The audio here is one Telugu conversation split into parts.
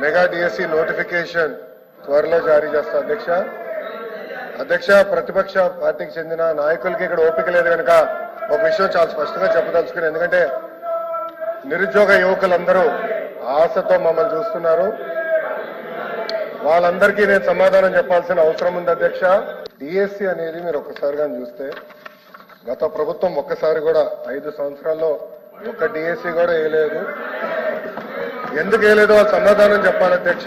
మెగా డిఎస్సి నోటిఫికేషన్ త్వరలో జారీ చేస్తా అధ్యక్ష ప్రతిపక్ష పార్టీకి చెందిన నాయకులకి ఇక్కడ ఓపిక లేదు కనుక ఒక విషయం చాలా స్పష్టంగా చెప్పదలుచుకుని, ఎందుకంటే నిరుద్యోగ యువకులందరూ ఆశతో మమ్మల్ని చూస్తున్నారు. వాళ్ళందరికీ నేను సమాధానం చెప్పాల్సిన అవసరం ఉంది అధ్యక్ష. డిఎస్సి అనేది మీరు ఒక్కసారిగా చూస్తే గత ప్రభుత్వం ఒక్కసారి కూడా 5 సంవత్సరాల్లో ఒక్క డిఎస్సి కూడా వేయలేదు. ఎందుకు వేయలేదో వాళ్ళు సమాధానం చెప్పాలి అధ్యక్ష.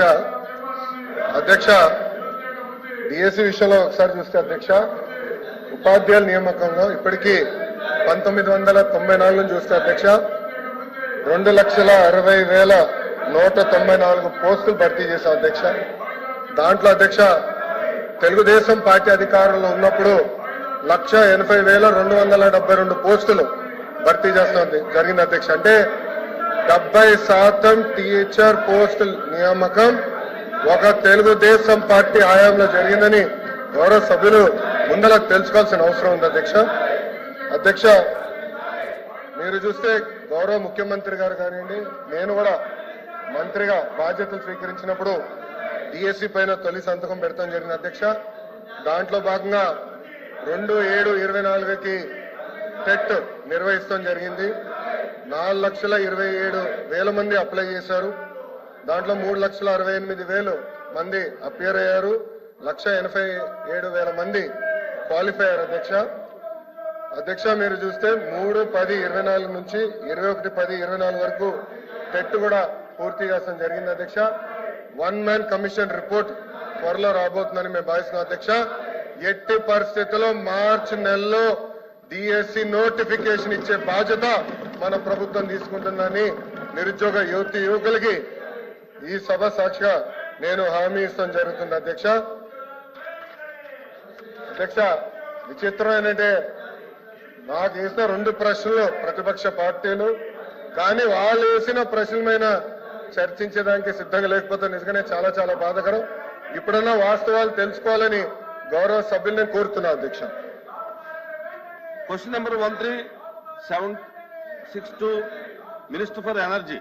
డిఎస్సి విషయంలో ఒకసారి చూస్తే అధ్యక్ష, ఉపాధ్యాయుల నియామకంలో ఇప్పటికీ 1994 నుంచి చూస్తే అధ్యక్ష 2,60,194 పోస్టులు భర్తీ చేశాం అధ్యక్ష. దాంట్లో అధ్యక్ష తెలుగుదేశం పార్టీ అధికారంలో ఉన్నప్పుడు 1,80,272 పోస్టులు భర్తీ చేస్తాం జరిగింది అధ్యక్ష. అంటే 70% టీచర్ పోస్టుల నియామకం ఒక తెలుగుదేశం పార్టీ హయాంలో జరిగిందని గౌరవ సభ్యులు ముందర తెలుసుకోవాల్సిన అవసరం ఉంది అధ్యక్ష. మీరు చూస్తే గౌరవ ముఖ్యమంత్రి గారు కానివ్వండి, నేను కూడా మంత్రిగా బాధ్యతలు స్వీకరించినప్పుడు డిఎస్సి పైన తొలి సంతకం పెడతాం జరిగింది అధ్యక్ష. దాంట్లో భాగంగా 2/7/24కి టెట్ నిర్వహిస్తాం జరిగింది. 4,27,000 మంది అప్లై చేశారు. దాంట్లో 3,68,000 మంది అపియర్ అయ్యారు. 1,87,000 మంది క్వాలిఫై అయ్యారు అధ్యక్ష. మీరు చూస్తే 3/10/24 నుంచి 21/10/24 వరకు టెట్ కూడా పూర్తి చేస్తాం జరిగింది అధ్యక్ష. 1 మ్యాన్ కమిషన్ రిపోర్ట్ త్వరలో రాబోతుందని మేము భావిస్తున్నాం అధ్యక్ష. ఎట్టి పరిస్థితుల్లో మార్చి నెలలో డిఎస్సి నోటిఫికేషన్ ఇచ్చే బాధ్యత మన ప్రభుత్వం తీసుకుంటుందని నిరుద్యోగ యువకులకి ఈ సభ సాక్షిగా నేను హామీ ఇస్తాం జరుగుతుంది అధ్యక్ష. విచిత్రం ఏంటంటే నాకు వేసిన 2 ప్రశ్నలు ప్రతిపక్ష పార్టీలు, కానీ వాళ్ళు వేసిన ప్రశ్నల మీద చర్చించడానికి సిద్ధంగా లేకపోతే నిజంగానే చాలా చాలా బాధాకరం. ఇప్పుడన్నా వాస్తవాలు తెలుసుకోవాలని గౌరవ సభ్యుల్ని కోరుతున్నా అధ్యక్ష. Question number 13,762 minister for energy.